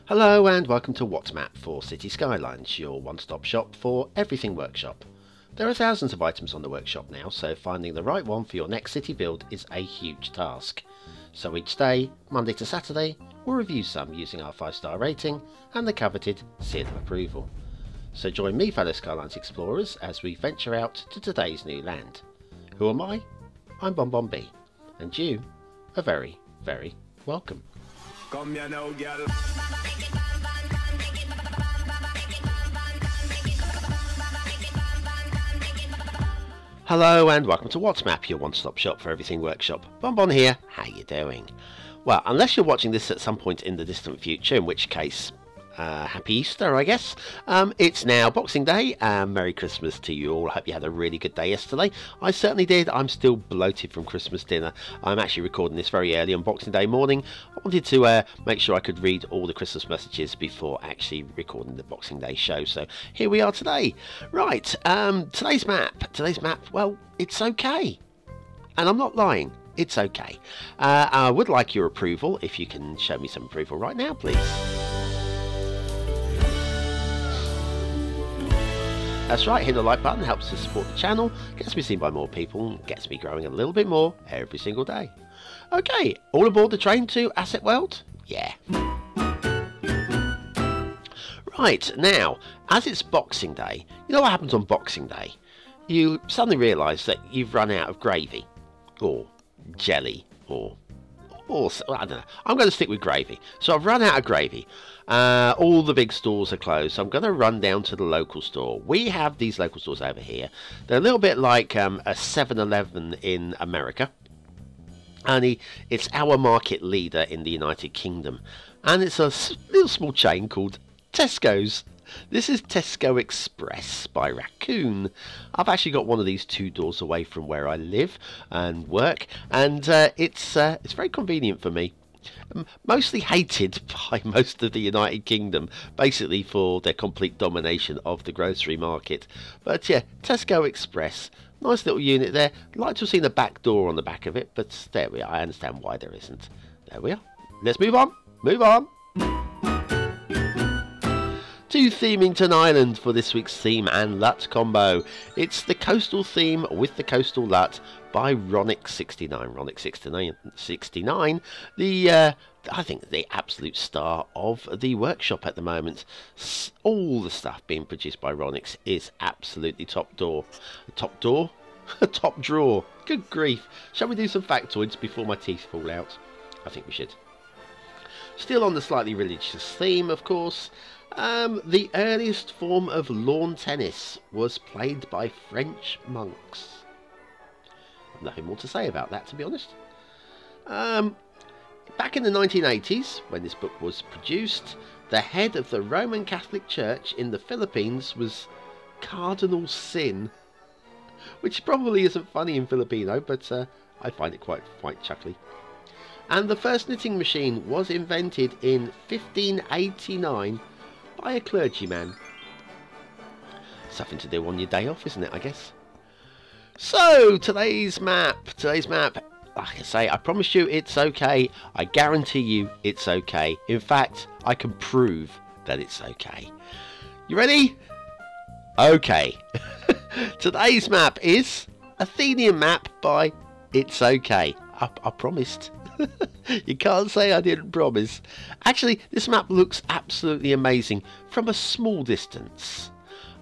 Hello and welcome to What's Map for Cities Skylines, your one-stop shop for everything workshop. There are thousands of items on the workshop now, so finding the right one for your next city build is a huge task. So each day, Monday to Saturday, we'll review some using our 5-star rating and the coveted seal of approval. So join me, fellow Skylines explorers, as we venture out to today's new land. Who am I? I'm BonBonB, and you are very, very welcome. Come here now, girl. Hello and welcome to What's Map, your one-stop shop for everything workshop. BonBon here, how you doing? Well, unless you're watching this at some point in the distant future, in which case, happy Easter, I guess. It's now Boxing Day, Merry Christmas to you all. I hope you had a really good day yesterday. I certainly did. I'm still bloated from Christmas dinner. I'm actually recording this very early on Boxing Day morning. I wanted to make sure I could read all the Christmas messages before actually recording the Boxing Day show. So here we are today. Right, today's map, well, it's okay. And I'm not lying. It's okay. I would like your approval, if you can show me some approval right now, please. That's right, hit the like button, helps to support the channel, gets me seen by more people, gets me growing a little bit more every single day. Okay, all aboard the train to Asset World? Yeah. Right, now, as it's Boxing Day, you know what happens on Boxing Day? You suddenly realise that you've run out of gravy, or jelly, or I don't know. I'm going to stick with gravy. So I've run out of gravy. All the big stores are closed, so I'm going to run down to the local store. We have these local stores over here. They're a little bit like a 7-Eleven in America. And it's our market leader in the United Kingdom. And it's a little small chain called Tesco's. This is Tesco Express by Raccoon. I've actually got one of these 2 doors away from where I live and work, and it's very convenient for me. Mostly hated by most of the United Kingdom, basically for their complete domination of the grocery market. But yeah, Tesco Express, nice little unit there. I'd like to have seen a back door on the back of it, but there we are. I understand why there isn't. There we are. Let's move on. Move on. To Themington Island for this week's theme and LUT combo. It's the coastal theme with the coastal LUT by Ronick69. Ronick69, I think the absolute star of the workshop at the moment. All the stuff being produced by Ronick is absolutely top drawer. Top drawer. Good grief. Shall we do some factoids before my teeth fall out? I think we should. Still on the slightly religious theme, of course. The earliest form of lawn tennis was played by French monks. I've nothing more to say about that, to be honest. Back in the 1980s, when this book was produced, the head of the Roman Catholic Church in the Philippines was Cardinal Sin. Which probably isn't funny in Filipino, but I find it quite chuckly. And the first knitting machine was invented in 1589 by a clergyman. Something to do on your day off, isn't it, I guess? So, today's map, like I say, I promise you it's okay. I guarantee you it's okay. In fact, I can prove that it's okay. You ready? Okay. Today's map is Athenian map by It's Okay. I promised. You can't say I didn't promise. Actually, this map looks absolutely amazing from a small distance.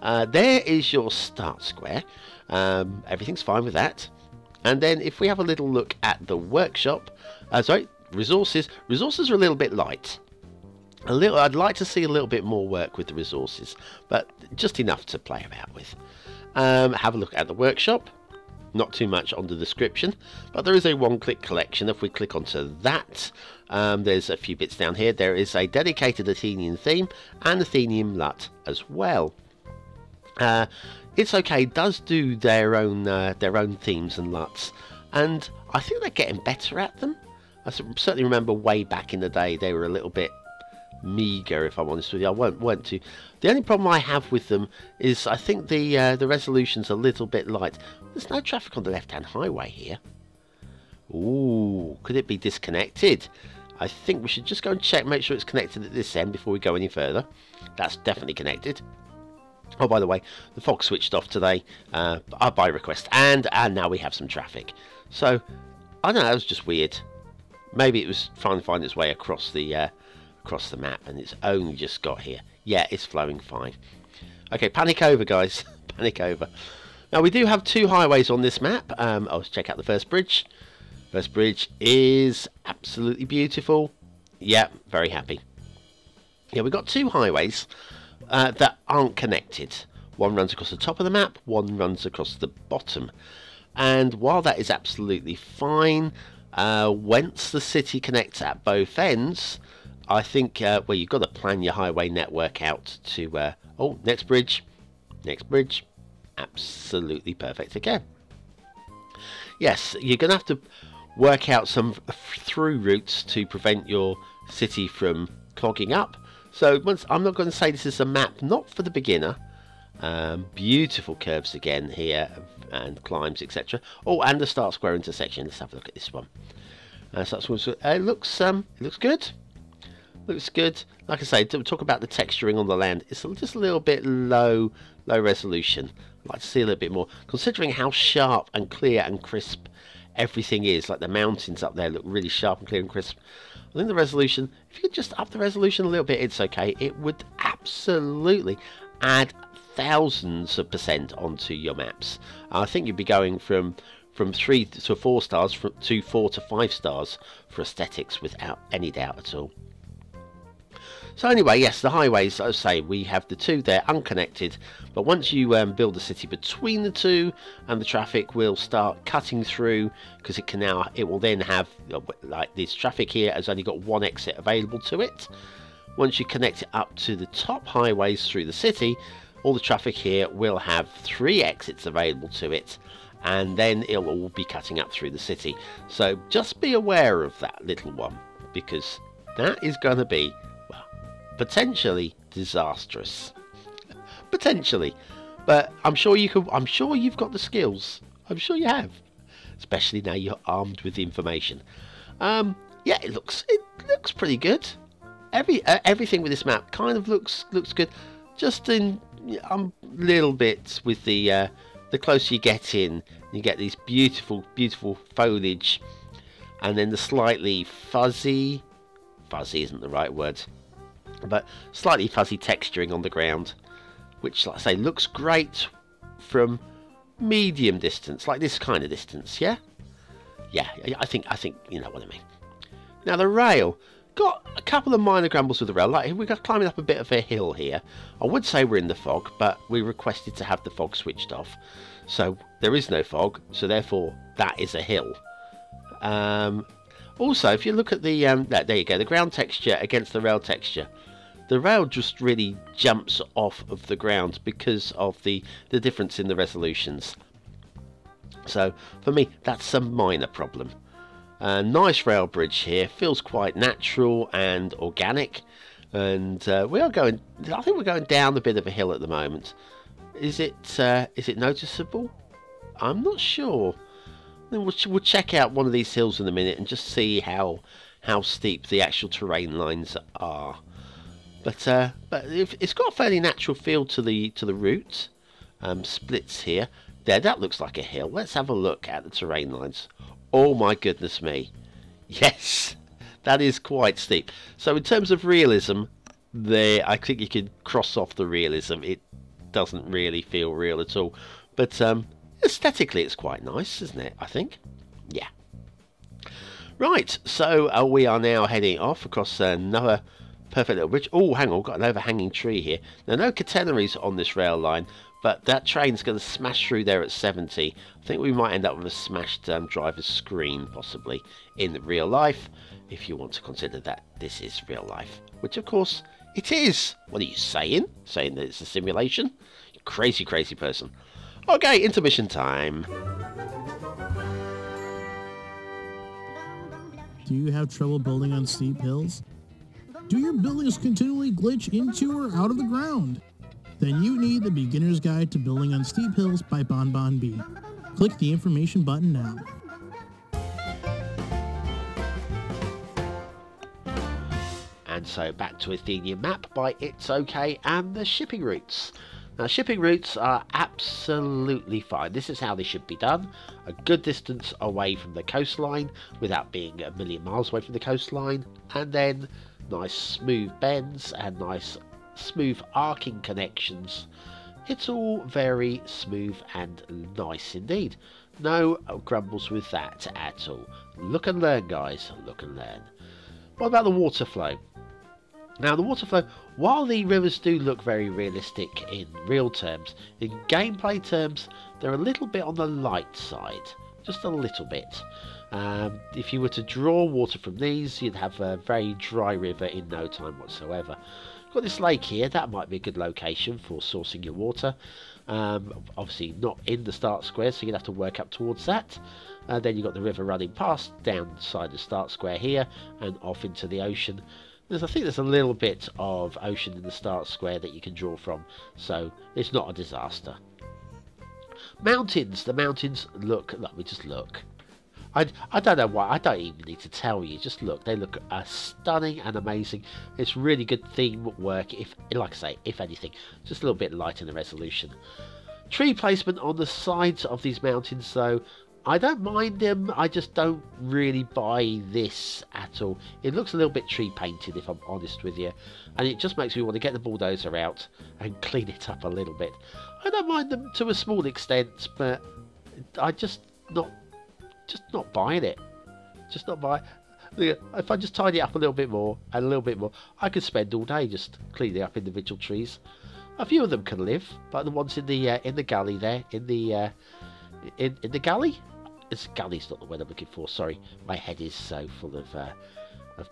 There is your start square. Everything's fine with that. And then if we have a little look at the workshop, resources. Resources are a little bit light. I'd like to see a little bit more work with the resources, but just enough to play about with. Have a look at the workshop. Not too much on the description, but there is a one-click collection. If we click onto that, there's a few bits down here. There is a dedicated Athenian theme and Athenium LUT as well. It's okay does do their own themes and LUTs, and I think they're getting better at them. I certainly remember way back in the day they were a little bit meagre, if I'm honest with you. I weren't too. The only problem I have with them is I think the resolution's a little bit light. There's no traffic on the left-hand highway here. Ooh, could it be disconnected? I think we should just go and check, make sure it's connected at this end before we go any further. That's definitely connected. Oh, by the way, the fog switched off today by request, and now we have some traffic. So, I don't know, that was just weird. Maybe it was trying to find its way across the map, and it's only just got here. Yeah, it's flowing fine. Okay, panic over, guys. Panic over. Now, we do have 2 highways on this map. Let's check out the first bridge. First bridge is absolutely beautiful. Yeah, very happy. Yeah, we've got 2 highways that aren't connected. One runs across the top of the map, one runs across the bottom. And while that is absolutely fine, once the city connects at both ends, I think, well, you've got to plan your highway network out to, oh, next bridge, absolutely perfect again. Yes, you're going to have to work out some through routes to prevent your city from clogging up. So I'm not going to say this is a map not for the beginner. Beautiful curves again here and climbs, etc. Oh, and the start square intersection. Let's have a look at this one. It looks good. Looks good. Like I say, to talk about the texturing on the land, it's just a little bit low resolution. I'd like to see a little bit more, considering how sharp and clear and crisp everything is. Like the mountains up there look really sharp and clear and crisp. I think the resolution, if you could just up the resolution a little bit, it's okay. It would absolutely add thousands of % onto your maps. I think you'd be going from 3 to 4 stars to 4 to 5 stars for aesthetics without any doubt at all. So anyway, yes, the highways, as I say, we have the 2 there unconnected, but once you build a city between the 2, and the traffic will start cutting through, because it will then have, like this traffic here has only got 1 exit available to it. Once you connect it up to the top highways through the city, all the traffic here will have 3 exits available to it, and then it'll all be cutting up through the city. So just be aware of that little one, because that is going to be, potentially disastrous. Potentially. But I'm sure you've got the skills. I'm sure you have. Especially now you're armed with information. Yeah, it looks pretty good. Everything with this map kind of looks good. Just in little bits with the closer you get in, you get these beautiful foliage, and then the slightly fuzzy isn't the right word, but slightly fuzzy texturing on the ground, which, like I say, looks great from medium distance, like this kind of distance. Yeah, I think you know what I mean. Now the rail, got a couple of minor grumbles with the rail. Like we're climbing up a bit of a hill here. I would say we're in the fog, but we requested to have the fog switched off, so there is no fog. So therefore, that is a hill. Also, if you look at the there you go, the ground texture against the rail texture. The rail just really jumps off of the ground because of the difference in the resolutions. So for me, that's a minor problem. Nice rail bridge here, feels quite natural and organic, and we are going. I think we're going down a bit of a hill at the moment. Is it noticeable? I'm not sure. We'll check out one of these hills in a minute and just see how steep the actual terrain lines are. But it's got a fairly natural feel to the route. Splits here. There, that looks like a hill. Let's have a look at the terrain lines. Oh my goodness me. Yes, that is quite steep. So in terms of realism, there, I think you could cross off the realism. It doesn't really feel real at all. But aesthetically, it's quite nice, isn't it? I think. Yeah. Right, so we are now heading off across another perfect little bridge. Oh, hang on, we've got an overhanging tree here. Now, no catenaries on this rail line, but that train's going to smash through there at 70. I think we might end up with a smashed driver's screen, possibly, in real life, if you want to consider that this is real life. Which, of course, it is. What are you saying? Saying that it's a simulation? You crazy, crazy person. Okay, intermission time. Do you have trouble building on steep hills? Do your buildings continually glitch into or out of the ground? Then you need the Beginner's Guide to Building on Steep Hills by BonBonB. Click the information button now. And so back to Athenian map by It's Okay and the shipping routes. Now shipping routes are absolutely fine. This is how they should be done. A good distance away from the coastline without being a million miles away from the coastline. And then nice smooth bends and nice smooth arcing connections. It's all very smooth and nice indeed. No grumbles with that at all. Look and learn, guys. Look and learn. What about the water flow? Now the water flow, while the rivers do look very realistic in real terms, in gameplay terms they're a little bit on the light side. Just a little bit. If you were to draw water from these, you'd have a very dry river in no time whatsoever. Got this lake here, that might be a good location for sourcing your water. Obviously not in the start square, so you'd have to work up towards that. Then you've got the river running past, down the side of the start square here, and off into the ocean. I think there's a little bit of ocean in the start square that you can draw from, so it's not a disaster. Mountains, the mountains look, let me just look. I don't know why, I don't even need to tell you, just look, they look stunning and amazing. It's really good theme work, if, like I say, if anything, just a little bit light in the resolution. Tree placement on the sides of these mountains though, I don't mind them, I just don't really buy this at all. It looks a little bit tree painted if I'm honest with you, and it just makes me want to get the bulldozer out and clean it up a little bit. I don't mind them to a small extent, but I just not buying it. Just not buying. If I just tidy it up a little bit more and a little bit more, I could spend all day just cleaning up individual trees. A few of them can live, like the ones in the galley there, in the galley. It's galley's not the word I'm looking for. Sorry, my head is so full of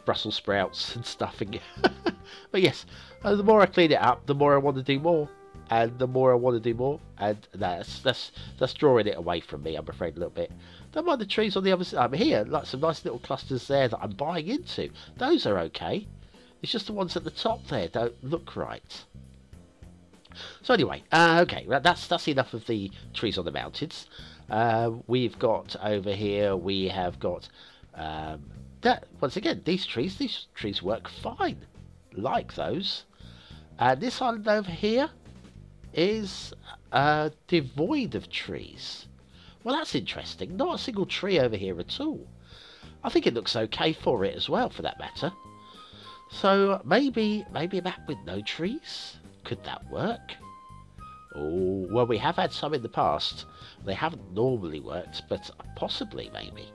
Brussels sprouts and stuffing. But yes, the more I clean it up, the more I want to do more, and the more I want to do more, and that's drawing it away from me, I'm afraid, a little bit. Don't mind the trees on the other side. Here, like some nice little clusters there that I'm buying into. Those are okay. It's just the ones at the top there don't look right. So anyway, okay, that's enough of the trees on the mountains. We've got over here, we have got that once again, these trees work fine, like those. And this island over here is devoid of trees. Well, that's interesting. Not a single tree over here at all. I think it looks okay for it as well, for that matter. So maybe a map with no trees. Could that work? Oh, well, we have had some in the past. They haven't normally worked, but possibly, maybe.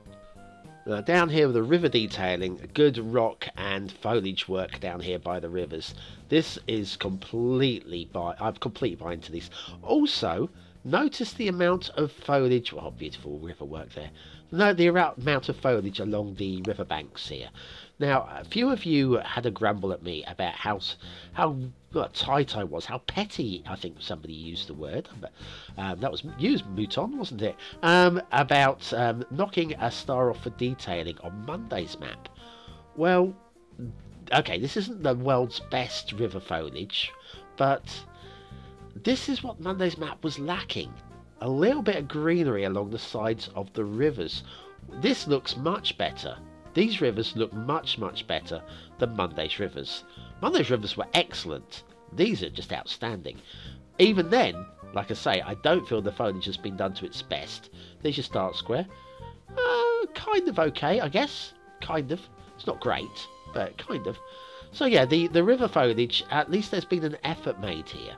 Down here with the river detailing, good rock and foliage work down here by the rivers. This is I'm completely buying into these. Also, notice the amount of foliage. Oh, beautiful river work there. No, the amount of foliage along the river banks here. Now, a few of you had a grumble at me about how tight I was, how petty, I think somebody used the word. That was used, Mouton, wasn't it? About knocking a star off for detailing on Monday's map. Well, okay, this isn't the world's best river foliage, but this is what Monday's map was lacking. A little bit of greenery along the sides of the rivers. This looks much better. These rivers look much better than Monday's rivers. Monday's rivers were excellent. These are just outstanding. Even then, like I say, I don't feel the foliage has been done to its best. There's your start square. Kind of okay, I guess. Kind of. It's not great, but kind of. So yeah, the river foliage, at least there's been an effort made here.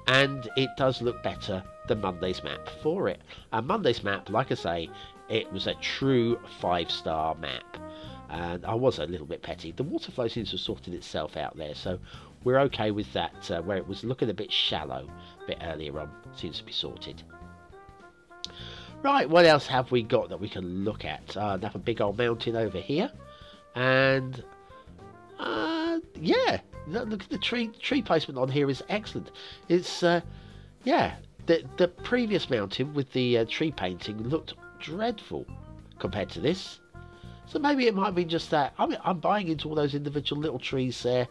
And it does look better than Monday's map for it. And Monday's map, like I say, it was a true 5-star map. And I was a little bit petty. The water flow seems to have sorted itself out there, so we're okay with that. Where it was looking a bit shallow a bit earlier on, seems to be sorted. Right, what else have we got that we can look at? Another big old mountain over here. And yeah, look at the tree placement on here is excellent. It's yeah, the previous mountain with the tree painting looked dreadful compared to this. So maybe it might be just that. I mean, I'm buying into all those individual little trees there.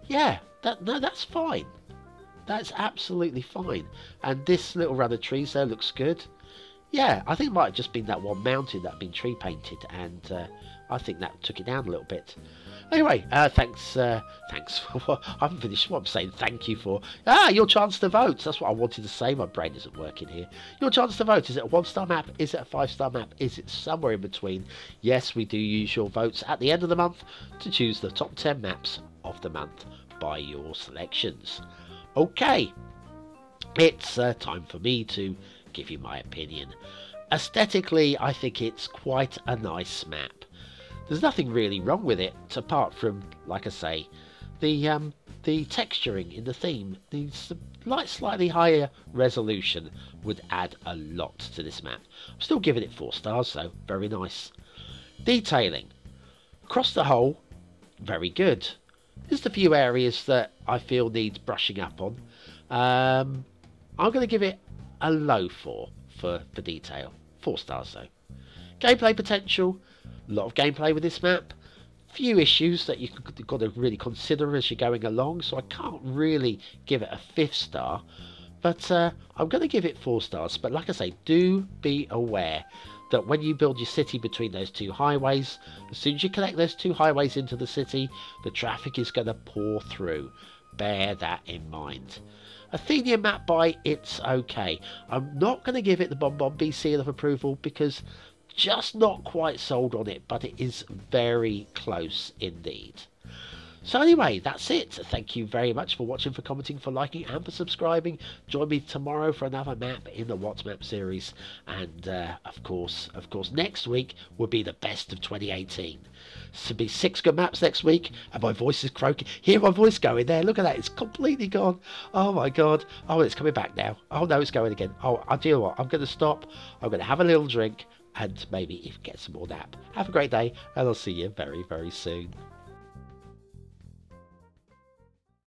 Yeah, that's fine. That's absolutely fine. And this little run of trees there looks good. Yeah, I think it might have just been that one mountain that had been tree painted, and I think that took it down a little bit. Anyway, thanks for what I haven't finished what I'm saying thank you for. Your chance to vote. That's what I wanted to say. My brain isn't working here. Your chance to vote. Is it a 1-star map? Is it a 5-star map? Is it somewhere in between? Yes, we do use your votes at the end of the month to choose the top 10 maps of the month by your selections. Okay, it's time for me to give you my opinion. Aesthetically, I think it's quite a nice map. There's nothing really wrong with it, apart from, like I say, the texturing in the theme. The slightly higher resolution would add a lot to this map. I'm still giving it 4 stars though, very nice. Detailing, across the whole, very good. There's a few areas that I feel needs brushing up on. I'm going to give it a low 4 for detail. 4 stars though. Gameplay potential, a lot of gameplay with this map. Few issues that you've got to really consider as you're going along, so I can't really give it a 5th star. But I'm going to give it 4 stars. But like I say, do be aware that when you build your city between those 2 highways, as soon as you connect those 2 highways into the city, the traffic is going to pour through. Bear that in mind. Athenian map by it's okay. I'm not going to give it the BonBonB seal of approval because just not quite sold on it, but it is very close indeed. So anyway, that's it. Thank you very much for watching, for commenting, for liking and for subscribing. Join me tomorrow for another map in the What Map series, and of course next week will be the best of 2018. So be 6 good maps next week, and my voice is croaking. Hear my voice going there? Look at that, it's completely gone. Oh my god. Oh, it's coming back now. Oh no, it's going again. Oh, I'll tell you what, I'm going to stop. I'm going to have a little drink and maybe even get some more nap. Have a great day, and I'll see you very, very soon.